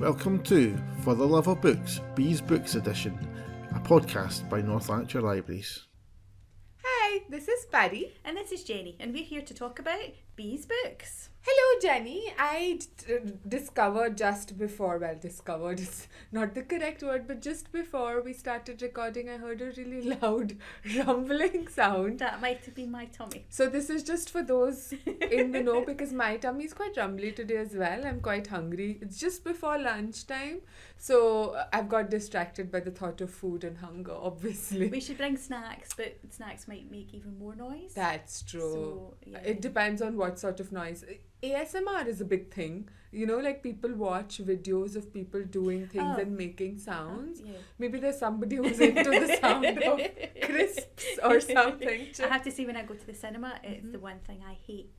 Welcome to For the Love of Books, Bees Books Edition, a podcast by North Lanarkshire Libraries. Hi, this is Pari. And this is Jenny, and we're here to talk about Bees books. Hello, Jenny. I discovered discovered is not the correct word, but just before we started recording, I heard a really loud rumbling sound. That might have been my tummy. So this is just for those in the know, because my tummy is quite rumbly today as well. I'm quite hungry. It's just before lunchtime, so I've got distracted by the thought of food and hunger, obviously. We should bring snacks, but snacks might make even more noise. That's true. So, yeah. It depends on what sort of noise. ASMR is a big thing. You know, like people watch videos of people doing things and making sounds. Yeah. Maybe there's somebody who's into the sound of crisps or something. I have to say, when I go to the cinema, it's the one thing I hate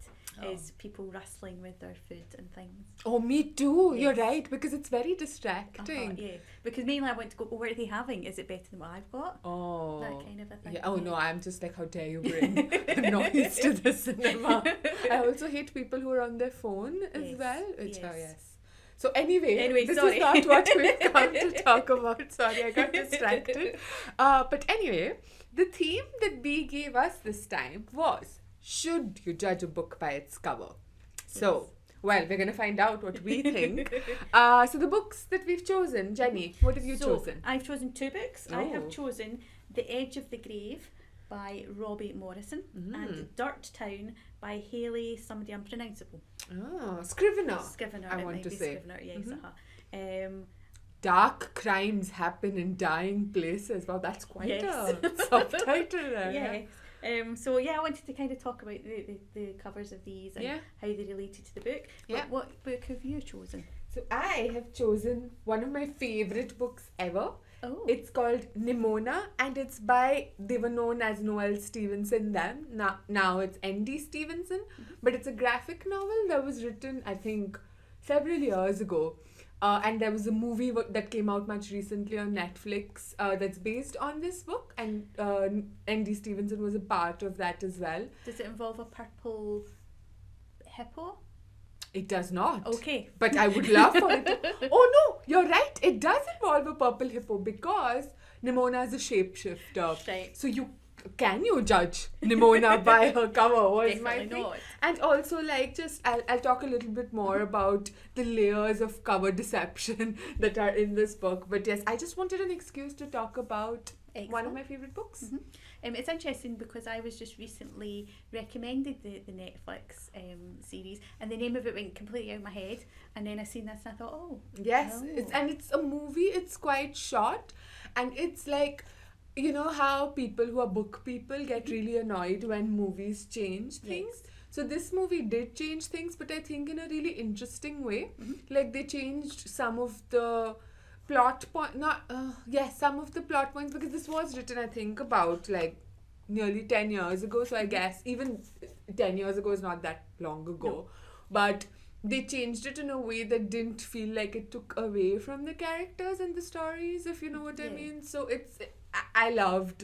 is people rustling with their food and things. Oh, me too. Yes. You're right, because it's very distracting. Yeah, because mainly I want to go, what are they having? Is it better than what I've got? Oh. That kind of a thing. Yeah. Oh, no, I'm just like, how dare you bring noise to the cinema. I also hate people who are on their phone as well. Yes. So anyway, this sorry. is not what we've come to talk about. Sorry, I got distracted. But anyway, the theme that Bee gave us this time was, should you judge a book by its cover? So, well, we're going to find out what we think. So the books that we've chosen, Jenny, what have you chosen? I've chosen two books. Oh. I have chosen The Edge of the Grave by Robbie Morrison and Dirt Town by Hayley, somebody unpronounceable. Oh, Scrivener. I want to say. Scrivener, yes. Dark crimes happen in dying places. Wow, that's quite a subtitle there. Yes. So I wanted to kind of talk about the covers of these and how they related to the book. But what book have you chosen? So I have chosen one of my favourite books ever. Oh. It's called Nimona, and it's by, they were known as Noel Stevenson then. Now it's N.D. Stevenson. But it's a graphic novel that was written, I think, several years ago. And there was a movie that came out much recently on Netflix that's based on this book, and N.D. Stevenson was a part of that as well. Does it involve a purple hippo? It does not. Okay. But I would love for it to. Oh no, you're right. It does involve a purple hippo because Nimona is a shapeshifter. Right. So can you judge Nimona by her cover? Was my Definitely thing. not. And also, like, I'll talk a little bit more about the layers of cover deception that are in this book. But yes, I just wanted an excuse to talk about one of my favourite books. It's interesting because I was just recently recommended the Netflix series, and the name of it went completely out of my head, and then I seen this and I thought, Yes, it's a movie. It's quite short, and it's like, you know how people who are book people get really annoyed when movies change things? Yes. So this movie did change things, but I think in a really interesting way. Like, they changed some of the some of the plot points, because this was written, I think, about like nearly 10 years ago. So I guess even 10 years ago is not that long ago. No. But they changed it in a way that didn't feel like it took away from the characters and the stories, if you know what I mean. So I loved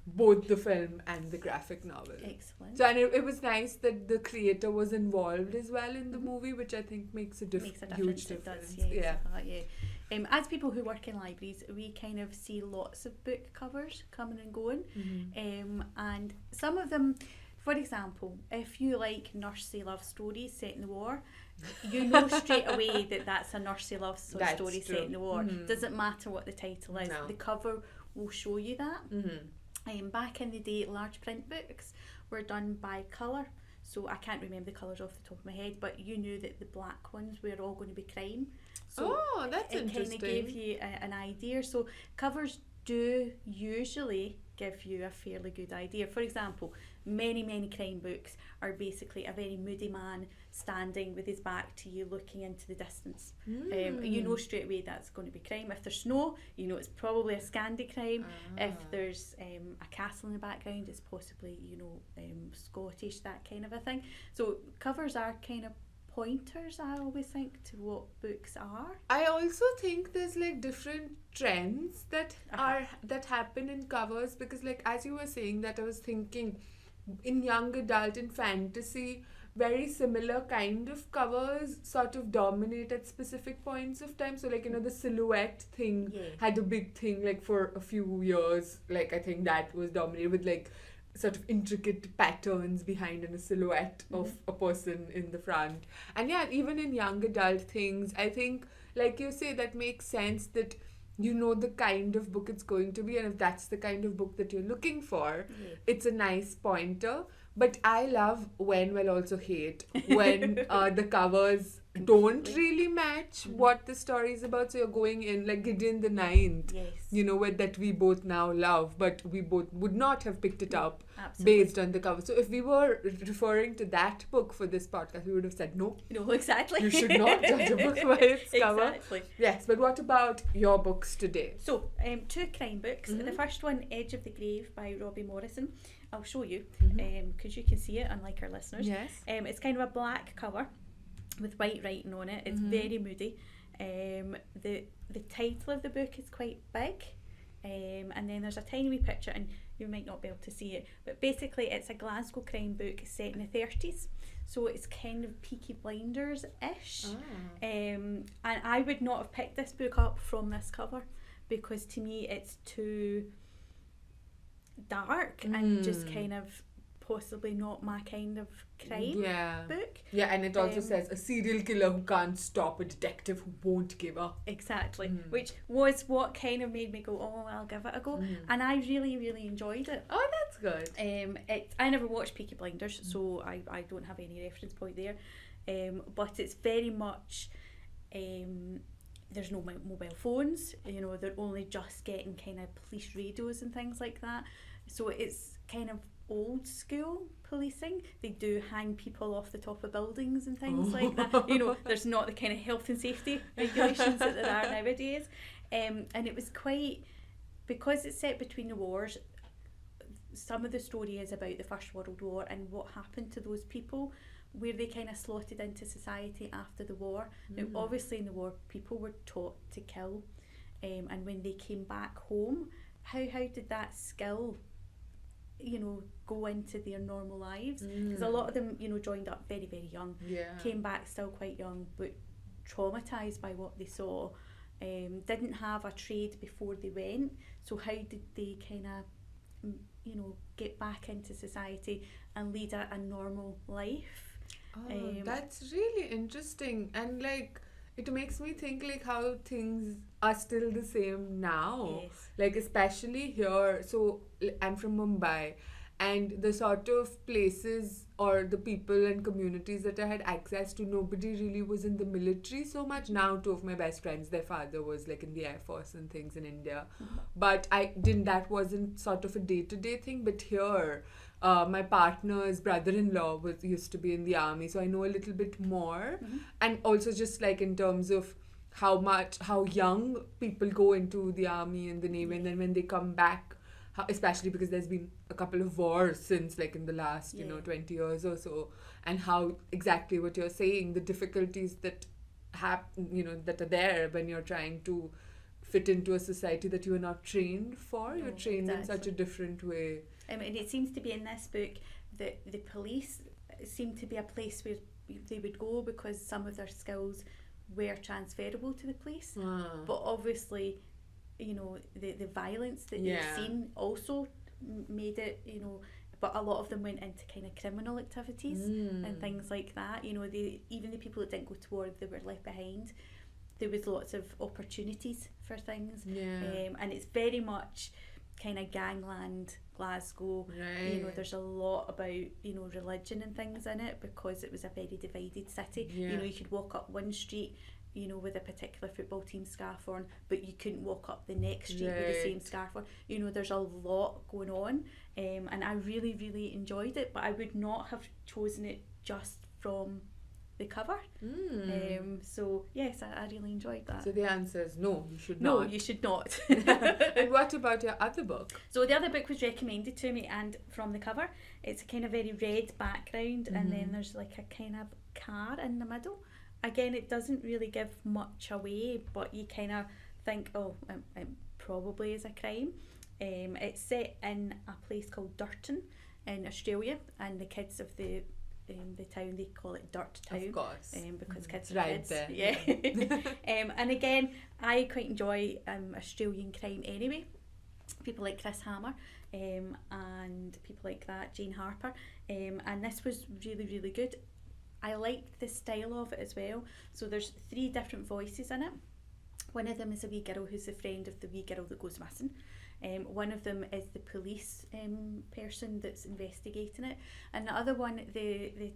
both the film and the graphic novel. Excellent. So, and it was nice that the creator was involved as well in the movie, which I think makes a huge difference. It does, as people who work in libraries, we kind of see lots of book covers coming and going, and some of them, for example, if you like nursery love stories set in the war, you know straight away that that's a nursery love story set in the war. Doesn't matter what the title is, the cover will show you that. Back in the day, large print books were done by colour, so I can't remember the colours off the top of my head, but you knew that the black ones were all going to be crime. So that's interesting. It kind of gave you an idea. So covers do usually give you a fairly good idea. For example, many crime books are basically a very moody man standing with his back to you looking into the distance. You know straight away that's going to be crime. If there's snow, you know it's probably a Scandi crime. If there's a castle in the background, it's possibly, Scottish, that kind of a thing. So covers are kind of pointers, I always think, to what books are. I also think there's like different trends that happen in covers, because like as you were saying that, I was thinking in young adult and fantasy, very similar kind of covers sort of dominate at specific points of time. So like, the silhouette thing had a big thing like for a few years. Like I think that was dominated with like sort of intricate patterns behind in a silhouette of a person in the front. And yeah, even in young adult things, I think, like you say, that makes sense that you know the kind of book it's going to be, and if that's the kind of book that you're looking for, it's a nice pointer. But I love well also hate when the covers don't really match what the story is about. So you're going in like Gideon the Ninth, that we both now love, but we both would not have picked it up based on the cover. So if we were referring to that book for this podcast, we would have said no. No, exactly. You should not judge a book by its cover. Exactly. Yes, but what about your books today? So, 2 crime books. The first one, Edge of the Grave by Robbie Morrison. I'll show you because you can see it, unlike our listeners. Yes. It's kind of a black cover with white writing on it. It's very moody. The title of the book is quite big, and then there's a tiny wee picture, and you might not be able to see it, but basically it's a Glasgow crime book set in the 30s. So it's kind of Peaky Blinders-ish. And I would not have picked this book up from this cover because to me it's too dark and just kind of possibly not my kind of crime book. Yeah, and it also says a serial killer who can't stop, a detective who won't give up. Exactly, which was what kind of made me go, oh, I'll give it a go. And I really, really enjoyed it. Oh, that's good. I never watched Peaky Blinders, so I don't have any reference point there. But it's very much... there's no mobile phones, they're only just getting kind of police radios and things like that. So it's kind of old school policing. They do hang people off the top of buildings and things like that. There's not the kind of health and safety regulations that there are nowadays. And it was quite, because it's set between the wars, some of the story is about the First World War and what happened to those people, where they kind of slotted into society after the war. Now, obviously in the war, people were taught to kill, and when they came back home, how did that skill, go into their normal lives? Because a lot of them, joined up very, very young, came back still quite young, but traumatised by what they saw, didn't have a trade before they went, so how did they kind of, get back into society and lead a normal life? That's really interesting, and like it makes me think like how things are still the same now. Like especially here. So I'm from Mumbai, and the sort of places or the people and communities that I had access to, nobody really was in the military so much. Now 2 of my best friends, their father was like in the Air Force and things in India, but that wasn't sort of a day-to-day thing. But here, my partner's brother-in-law used to be in the army, so I know a little bit more. And also just like in terms of how young people go into the army and the navy, and then when they come back, especially because there's been a couple of wars since like in the last 20 years or so, and how exactly what you're saying, the difficulties that that are there when you're trying to fit into a society that you are not trained for. You're trained in such a different way. And it seems to be in this book that the police seem to be a place where they would go because some of their skills were transferable to the police. But obviously, the violence that they've seen also made it, but a lot of them went into kind of criminal activities and things like that. Even the people that didn't go to war, they were left behind. There was lots of opportunities for things. And it's very much kind of gangland Glasgow. There's a lot about religion and things in it because it was a very divided city. You could walk up one street with a particular football team scarf on, but you couldn't walk up the next street with the same scarf on. There's a lot going on, and I really, really enjoyed it, but I would not have chosen it just from the cover. So yes, I really enjoyed that. So the answer is no, you should not. No, you should not. And what about your other book? So the other book was recommended to me, and from the cover, it's a kind of very red background, and then there's like a kind of car in the middle. Again, it doesn't really give much away, but you kind of think, oh, it probably is a crime. It's set in a place called Durton in Australia, and the kids of the the town, they call it Dirt Town. Of course. Because kids It's are right kids. there. Yeah. And again, I quite enjoy Australian crime anyway. People like Chris Hammer and people like that, Jane Harper. And this was really, really good. I liked the style of it as well. So there's 3 different voices in it. One of them is a wee girl who's the friend of the wee girl that goes missing. One of them is the police person that's investigating it, and the other one, the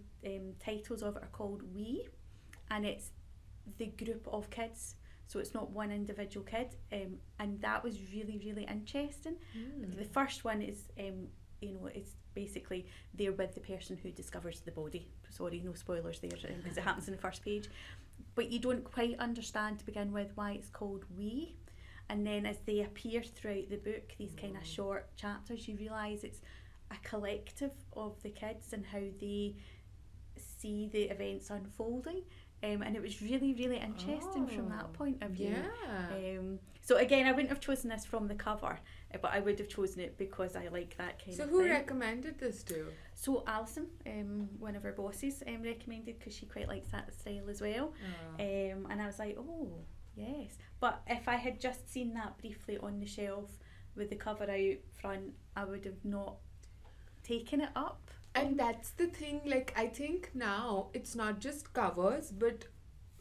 titles of it are called We, and it's the group of kids, so it's not one individual kid, and that was really, really interesting. The first one is it's basically they're with the person who discovers the body. Sorry, no spoilers there, because it happens in the first page, but you don't quite understand to begin with why it's called We. And then as they appear throughout the book, these kind of short chapters, you realise it's a collective of the kids and how they see the events unfolding. And it was really, really interesting from that point of view. Yeah. So again, I wouldn't have chosen this from the cover, but I would have chosen it because I like that kind of thing. So who recommended this to you? So Alison, one of our bosses, recommended, because she quite likes that style as well. And I was like, oh, yes. But if I had just seen that briefly on the shelf with the cover out front, I would have not taken it up. And that's the thing, like, I think now it's not just covers, but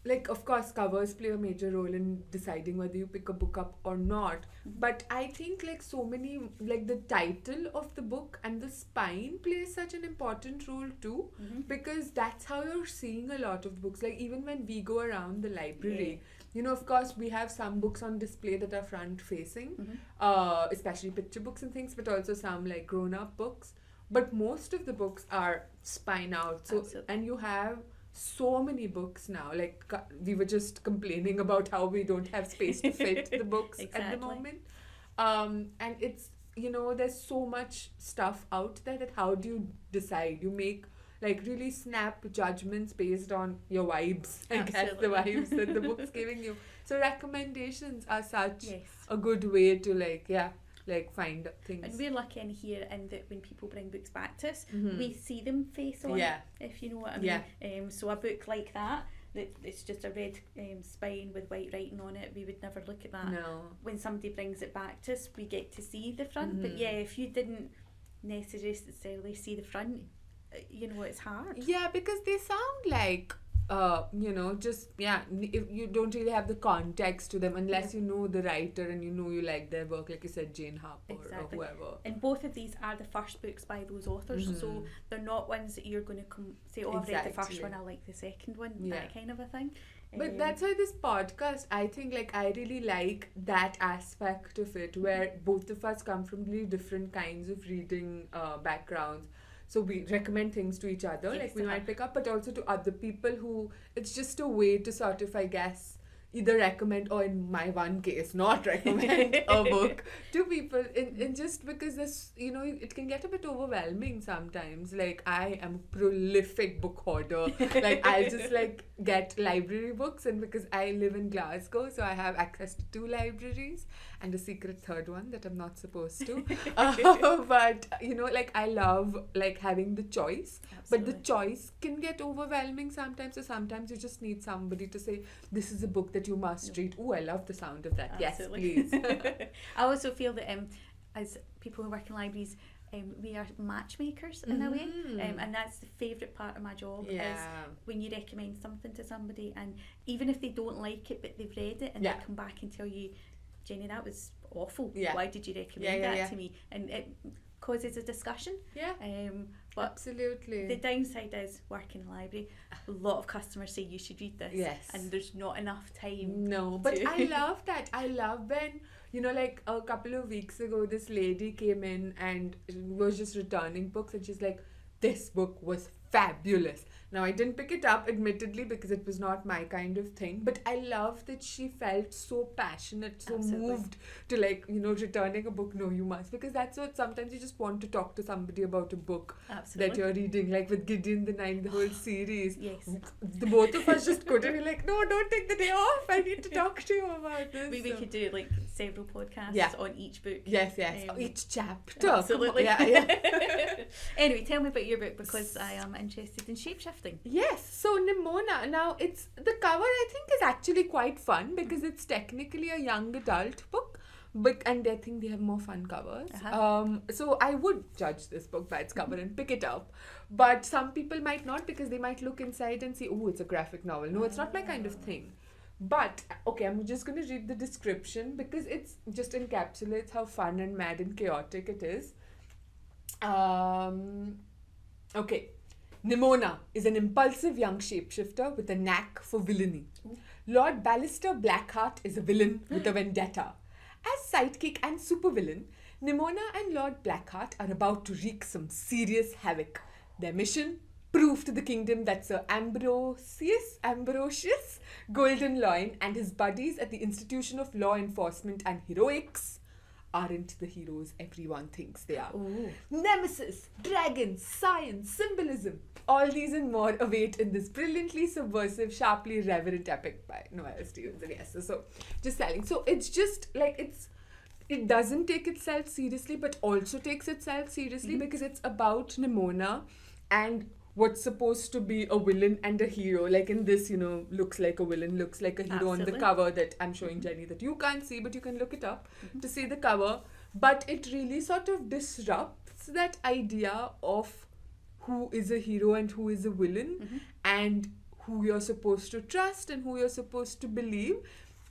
like, of course, covers play a major role in deciding whether you pick a book up or not. But I think, like, so many, like, the title of the book and the spine plays such an important role too, because that's how you're seeing a lot of books. Like, even when we go around the library, you know, of course, we have some books on display that are front facing, especially picture books and things, but also some like grown up books. But most of the books are spine out. So, and you have so many books now. Like, we were just complaining about how we don't have space to fit the books at the moment. And it's, you know, there's so much stuff out there that how do you decide? You make like really snap judgments based on your vibes, I guess, the vibes that the book's giving you. So recommendations are such a good way to like find things. And we're lucky in here in that when people bring books back to us, we see them face on, if you know what I mean. So a book like that, it's just a red spine with white writing on it, we would never look at that. No. When somebody brings it back to us, we get to see the front. But yeah, if you didn't necessarily see the front, you know, it's hard. Yeah, because they sound like you know, just if you don't really have the context to them unless you know the writer and you know you like their work, like you said, Jane Harper or whoever. And both of these are the first books by those authors, so they're not ones that you're going to say, oh, I've read the first one, I like the second one, that kind of a thing. But that's why this podcast, I think, like, I really like that aspect of it, where both of us come from really different kinds of reading backgrounds. So we recommend things to each other, like we might pick up, but also to other people who, it's just a way to sort of, I guess, either recommend or in my one case, not recommend a book to people. And just because this, you know, it can get a bit overwhelming sometimes. Like, I am a prolific book hoarder. Like, I'll just like get library books, and because I live in Glasgow, so I have access to 2 libraries and a secret third one that I'm not supposed to. But, you know, like, I love like having the choice. But the choice can get overwhelming sometimes. So sometimes you just need somebody to say, this is a book that you must read. Oh, I love the sound of that. Absolutely. Yes, please. I also feel that as people who work in libraries, we are matchmakers in a way, and that's the favourite part of my job, is when you recommend something to somebody, and even if they don't like it but they've read it and they come back and tell you, Jenny, that was awful, why did you recommend that to me? And it causes a discussion. But absolutely. The downside is working in a library, a lot of customers say you should read this, and there's not enough time. No, but I love that. I love when, you know, like a couple of weeks ago, this lady came in and was just returning books, and she's like, this book was fabulous. Now, I didn't pick it up, admittedly, because it was not my kind of thing, but I love that she felt so passionate, so moved to, like, you know, returning a book. No, you must, because that's what sometimes you just want to talk to somebody about a book that you're reading, like with Gideon the Nine, the whole series. The both of us just couldn't be like, no, don't take the day off, I need to talk to you about this. We could do like several podcasts on each book. Each chapter. Absolutely. Anyway, Anyway, tell me about your book, because I am interested in shapeshifting. Yes, so Nimona. Now, the cover I think is actually quite fun because it's technically a young adult book, but and I think they have more fun covers. So I would judge this book by its cover and pick it up, but some people might not because they might look inside and see, oh, it's a graphic novel. No, it's not my kind of thing. But okay, I'm just going to read the description because it's just encapsulates how fun and mad and chaotic it is. Okay. Nimona is an impulsive young shapeshifter with a knack for villainy. Lord Ballister Blackheart is a villain with a vendetta. As sidekick and supervillain, Nimona and Lord Blackheart are about to wreak some serious havoc. Their mission? Prove to the kingdom that Sir Ambrosius Goldenloin and his buddies at the Institution of Law Enforcement and Heroics aren't the heroes everyone thinks they are. Ooh. Nemesis, dragons, science, symbolism, all these and more await in this brilliantly subversive, sharply reverent epic by Noelle Stevenson. Yes, so just telling. So it's just like it doesn't take itself seriously, but also takes itself seriously because it's about Nimona and what's supposed to be a villain and a hero. Like in this, looks like a villain, looks like a hero on the cover that I'm showing Jenny that you can't see, but you can look it up to see the cover. But it really sort of disrupts that idea of who is a hero and who is a villain and who you're supposed to trust and who you're supposed to believe.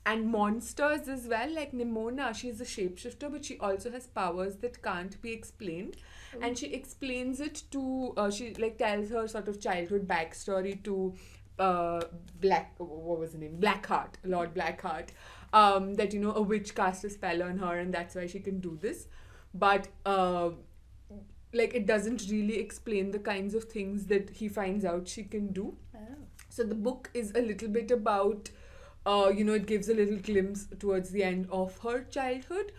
And monsters as well, like Nimona, she's a shapeshifter, but she also has powers that can't be explained. And she explains it to, she like tells her sort of childhood backstory to Blackheart, Lord Blackheart, that, a witch cast a spell on her and that's why she can do this. But, it doesn't really explain the kinds of things that he finds out she can do. Oh. So the book is a little bit about... it gives a little glimpse towards the end of her childhood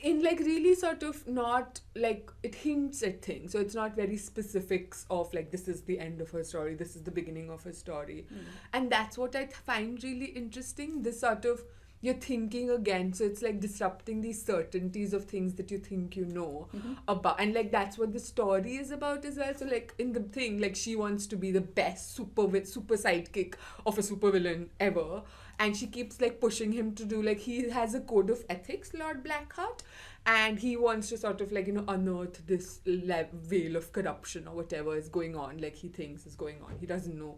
in really sort of not it hints at things. So it's not very specifics of this is the end of her story, this is the beginning of her story. And that's what I find really interesting, this sort of you're thinking again. So it's disrupting these certainties of things that you think you know about. And that's what the story is about as well. So in the thing, she wants to be the best super sidekick of a supervillain ever. And she keeps pushing him to do he has a code of ethics, Lord Blackheart, and he wants to sort of unearth this veil of corruption or whatever is going on, he thinks is going on. He doesn't know.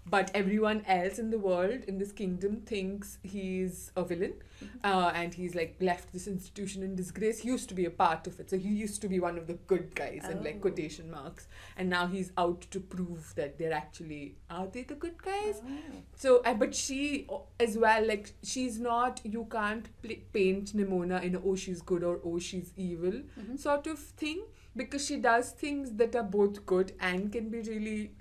But everyone else in the world, in this kingdom, thinks he's a villain. And he's left this institution in disgrace. He used to be a part of it. So he used to be one of the good guys in quotation marks. And now he's out to prove that they're actually, are they the good guys? So, but she as well, she's not, you can't paint Nimona in a, she's good or she's evil sort of thing. Because she does things that are both good and can be really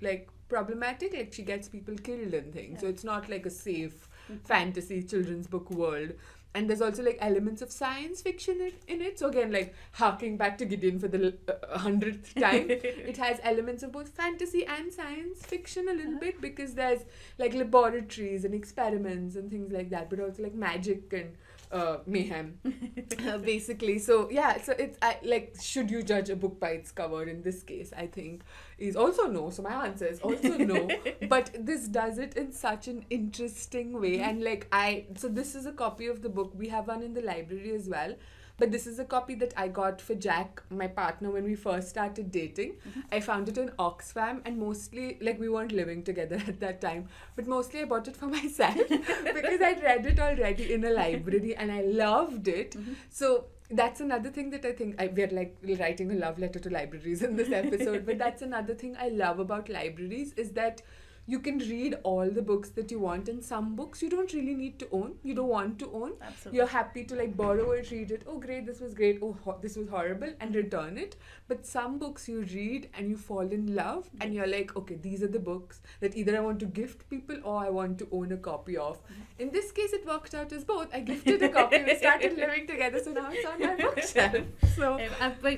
problematic. She gets people killed and things. So it's not a safe fantasy children's book world. And there's also elements of science fiction in it. So again, harking back to Gideon for the 100th time, it has elements of both fantasy and science fiction a little bit, because there's laboratories and experiments and things like that, but also magic and mayhem, basically. So yeah, so it's should you judge a book by its cover? In this case, I think is also no. So my answer is also no. But this does it in such an interesting way, and so this is a copy of the book. We have one in the library as well. But this is a copy that I got for Jack, my partner, when we first started dating. I found it in Oxfam, and mostly, we weren't living together at that time, but mostly I bought it for myself because I'd read it already in a library and I loved it. So that's another thing that I think, we're writing a love letter to libraries in this episode, but that's another thing I love about libraries is that you can read all the books that you want, and some books you don't really need to own. You don't want to own. Absolutely. You're happy to borrow it, read it. Oh, great, this was great. Oh, this was horrible, and return it. But some books you read and you fall in love, and you're okay, these are the books that either I want to gift people or I want to own a copy of. In this case, it worked out as both. I gifted a copy. We started living together, so now it's on my bookshelf. So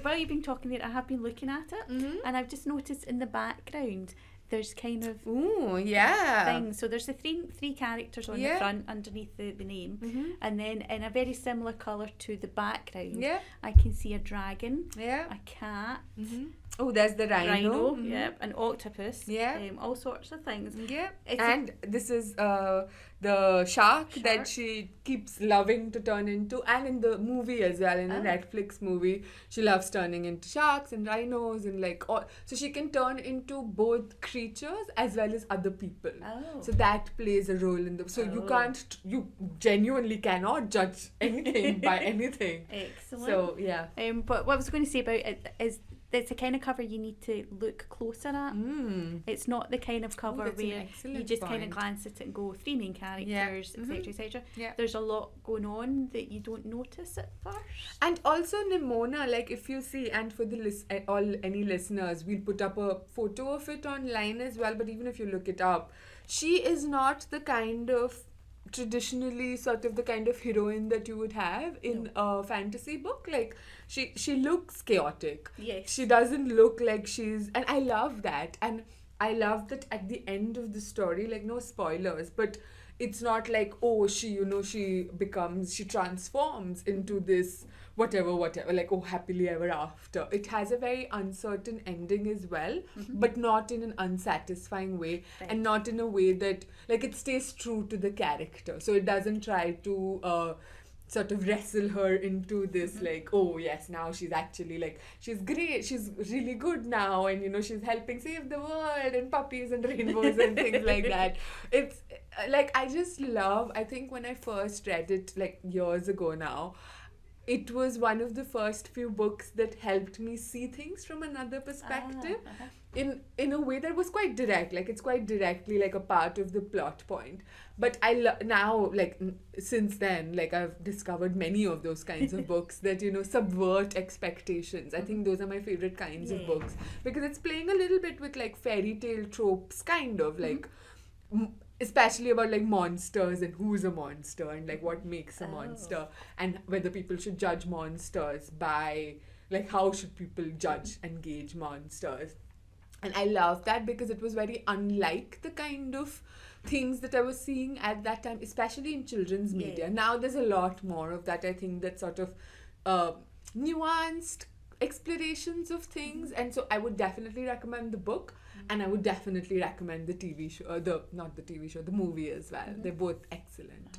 while you've been talking there, I have been looking at it, and I've just noticed in the background there's kind of things. So there's the three characters on the front underneath the name, and then in a very similar colour to the background, I can see a dragon, a cat, Oh, there's the rhino. Yep, an octopus. Yeah. All sorts of things. Yeah. It's And this is the shark that Shark. she keeps loving to turn into, and in the movie as well, in the Netflix movie, she loves turning into sharks and rhinos and like all. So she can turn into both creatures as well as other people. Oh. So that plays a role in the. So you genuinely cannot judge anything by anything. Excellent. So yeah. But what I was going to say about it is it's the kind of cover you need to look closer at. It's not the kind of cover that's an where excellent you just kind of point. glance at it and go 3 main characters, etc., etc. Yeah. There's a lot going on that you don't notice at first. And also Nimona, like if you see, and for the any listeners, we'll put up a photo of it online as well. But even if you look it up, she is not the kind of traditionally sort of the kind of heroine that you would have in a fantasy book. Like she looks chaotic. Yes. She doesn't look like she's, and I love that. And I love that at the end of the story, like no spoilers, but it's not like, oh, she transforms into this whatever, like, oh, happily ever after. It has a very uncertain ending as well, but not in an unsatisfying way, and not in a way that, like, it stays true to the character. So it doesn't try to sort of wrestle her into this, like, oh yes, now she's actually like, she's great, she's really good now, and she's helping save the world and puppies and rainbows and things like that. It's like, I just love, I think when I first read it like years ago now, it was one of the first few books that helped me see things from another perspective. In a way that was quite direct, like it's quite directly like a part of the plot point. But I now, like since then, like I've discovered many of those kinds of books that subvert expectations. I think those are my favorite kinds of books, because it's playing a little bit with like fairy tale tropes, kind of like especially about like monsters and who's a monster and like what makes a monster, and whether people should judge monsters by like, how should people judge and gauge monsters. And I love that because it was very unlike the kind of things that I was seeing at that time, especially in children's media. Now there's a lot more of that, I think, that sort of nuanced explorations of things. And so I would definitely recommend the book, and I would definitely recommend the TV show, the movie as well. They're both excellent.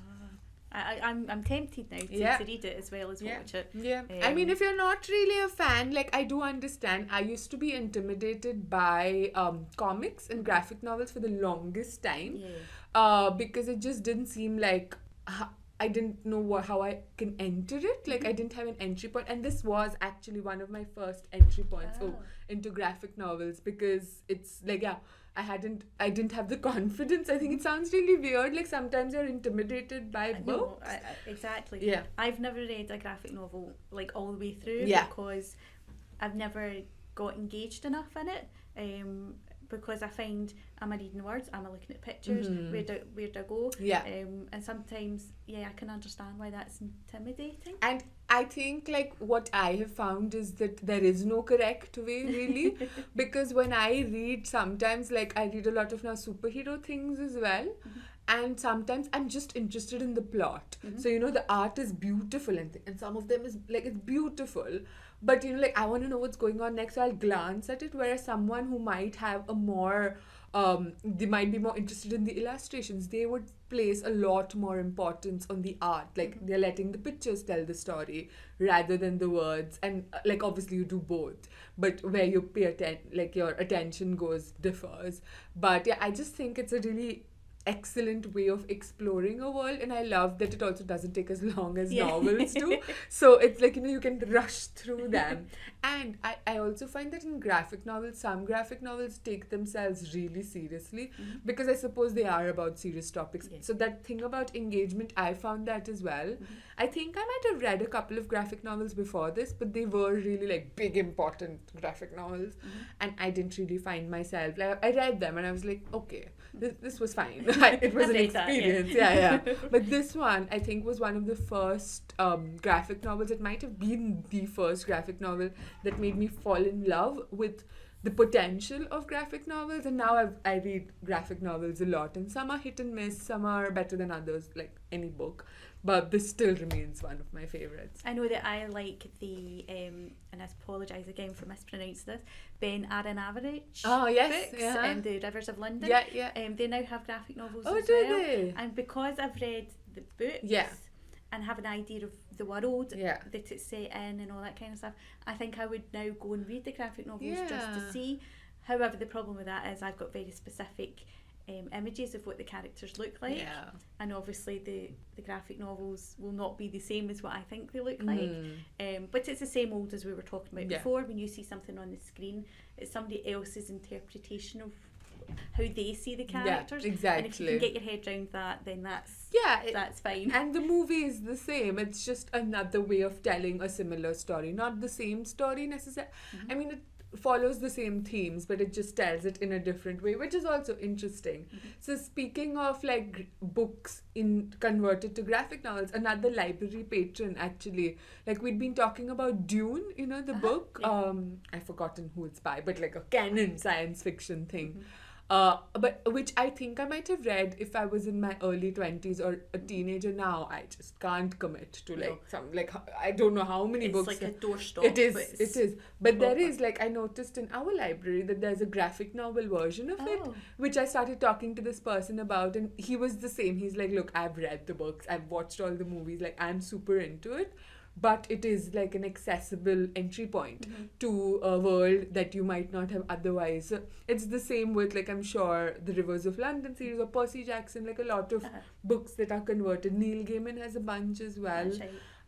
I'm tempted now to read it as well as watch it. Yeah. I mean, if you're not really a fan, like, I do understand. I used to be intimidated by comics and graphic novels for the longest time, because it just didn't seem like, I didn't know how I can enter it. Like, I didn't have an entry point. And this was actually one of my first entry points into graphic novels, because it's like, I didn't have the confidence. I think it sounds really weird. Like, sometimes you're intimidated by books. No, exactly. Yeah. I've never read a graphic novel like all the way through because I've never got engaged enough in it. Because I find, am I reading words? Am I looking at pictures? Where do I go? Yeah. And sometimes, I can understand why that's intimidating. And I think, like, what I have found is that there is no correct way, really. Because when I read, sometimes, like, I read a lot of now superhero things as well. And sometimes I'm just interested in the plot. So, the art is beautiful, and some of them is, like, it's beautiful. But, like, I want to know what's going on next, so I'll glance at it. Whereas someone who might have a more, they might be more interested in the illustrations, they would place a lot more importance on the art. Like, they're letting the pictures tell the story rather than the words. And, like, obviously you do both. But where you pay like, your attention differs. But, I just think it's a really excellent way of exploring a world, and I love that it also doesn't take as long as novels do. So it's like, you can rush through them. And I also find that in graphic novels, some graphic novels take themselves really seriously, because I suppose they are about serious topics. So that thing about engagement, I found that as well. I think I might have read a couple of graphic novels before this, but they were really like big important graphic novels, and I didn't really find myself, like, I read them and I was like, okay, this was fine. It was an experience. But this one, I think, was one of the first graphic novels. It might have been the first graphic novel that made me fall in love with the potential of graphic novels, and now I read graphic novels a lot, and some are hit and miss, some are better than others, like any book, but this still remains one of my favourites. I know that I like the, and I apologise again for mispronouncing this, Ben Aronovich Oh, yes, books, yeah. and The Rivers of London. Yeah. They now have graphic novels Oh, as do well. they? And because I've read the books, Yeah. and have an idea of the world Yeah. that it's set in and all that kind of stuff, I think I would now go and read the graphic novels just Yeah. to see. However, the problem with that is I've got very specific images of what the characters look like, Yeah. and obviously the graphic novels will not be the same as what I think they look like. But it's the same old as we were talking about Yeah. before. When you see something on the screen, it's somebody else's interpretation of how they see the characters. Yeah, exactly. And if you can get your head around that, then that's fine. And the movie is the same. It's just another way of telling a similar story. Not the same story necessarily. Mm-hmm. I mean, it follows the same themes, but it just tells it in a different way, which is also interesting. Mm-hmm. So speaking of like books converted to graphic novels, another library patron actually, like we'd been talking about Dune, you know, the book. yeah. I've forgotten who it's by, but like a canon science fiction thing. Mm-hmm. But which I think I might have read if I was in my early 20s or a teenager. Now I just can't commit to like I don't know how many It's books. like a doorstop. It is. but It it's is. But there proper. is like I noticed in our library that there's a graphic novel version of it, Oh. which I started talking to this person about, and he was the same. He's like, look, I've read the books, I've watched all the movies, like I'm super into it. But it is like an accessible entry point to a world that you might not have otherwise. So it's the same with like I'm sure the Rivers of London series or Percy Jackson, like a lot of books that are converted. Neil Gaiman has a bunch as well. That's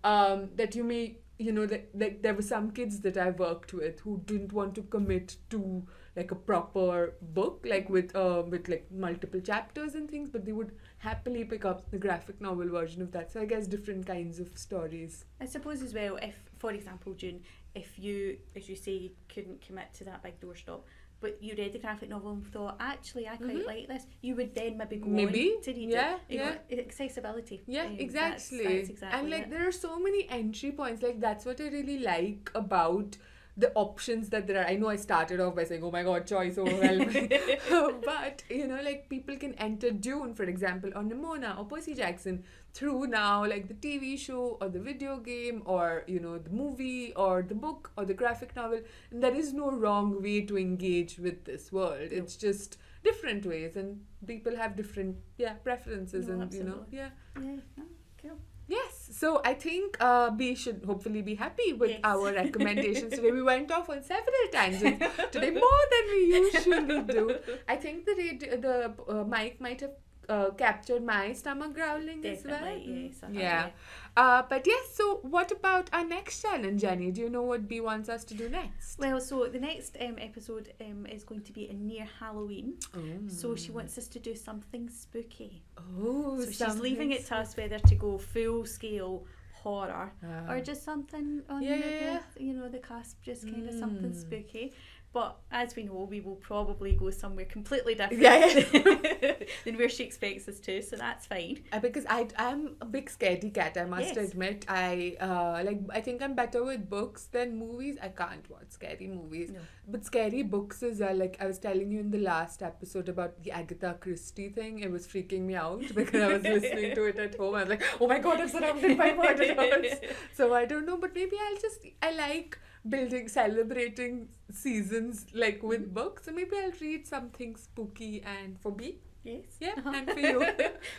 right. That you may, you know, that like there were some kids that I worked with who didn't want to commit to like a proper book, like with like multiple chapters and things, but they would happily pick up the graphic novel version of that. So I guess different kinds of stories. I suppose as well, if, for example, June, if you, as you say, you couldn't commit to that big doorstop, but you read the graphic novel and thought, actually, I quite like this, you would then maybe go on to read it. You know, accessibility. Yeah, exactly. That's exactly and like it. there are so many entry points. Like that's what I really like about the options that there are. I know I started off by saying, oh my god, choice overwhelming. But, you know, like people can enter Dune, for example, or Nimona or Percy Jackson through now like the TV show or the video game or, you know, the movie or the book or the graphic novel. And there is no wrong way to engage with this world. No. It's just different ways, and people have different preferences. No, and absolutely. you know, Yeah, no, cool. Yes, so I think we should hopefully be happy with Yes. our recommendations today. We went off on several tangents today, more than we usually do. I think the mic might have captured my stomach growling as well. Definitely, yes. I have, Yeah. But yes, so what about our next challenge, Jenny? Do you know what Bea wants us to do next? Well, so the next episode is going to be near Halloween. So she wants us to do something spooky. Oh, So she's leaving it to something us whether to go full scale horror or just something on Yeah. the, you know, the cusp, just kind of something spooky. But as we know, we will probably go somewhere completely different than where she expects us to, so that's fine. Because I'm a big scaredy cat, I must Yes. admit. I think I'm better with books than movies. I can't watch scary movies. No. But scary books as well. Like I was telling you in the last episode about the Agatha Christie thing, it was freaking me out because I was listening to it at home. I was like, oh my god, I'm surrounded by murderers. So I don't know, but maybe I like celebrating seasons like with books. So maybe I'll read something spooky and for me. Yes. Yeah, and for you.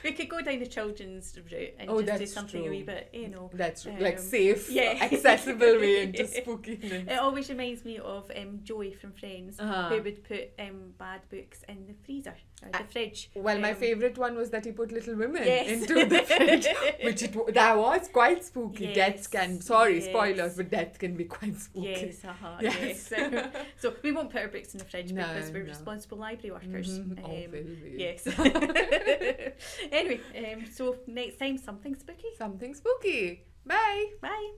We could go down the children's route and Oh, just do that's something true. a wee bit, you know. That's like safe, yeah. accessible way into spookiness. It always reminds me of Joey from Friends, who would put bad books in the freezer or the fridge. Well, my favourite one was that he put Little Women Yes. into the fridge, which that was quite spooky. Yes. Deaths can, sorry, Yes. spoilers, but death can be quite spooky. Yes, Yes. yes. So we won't put our books in the fridge No, because we're no. responsible library workers. Oh, will we? Yes. Anyway, so next time, something spooky. Something spooky. Bye. Bye.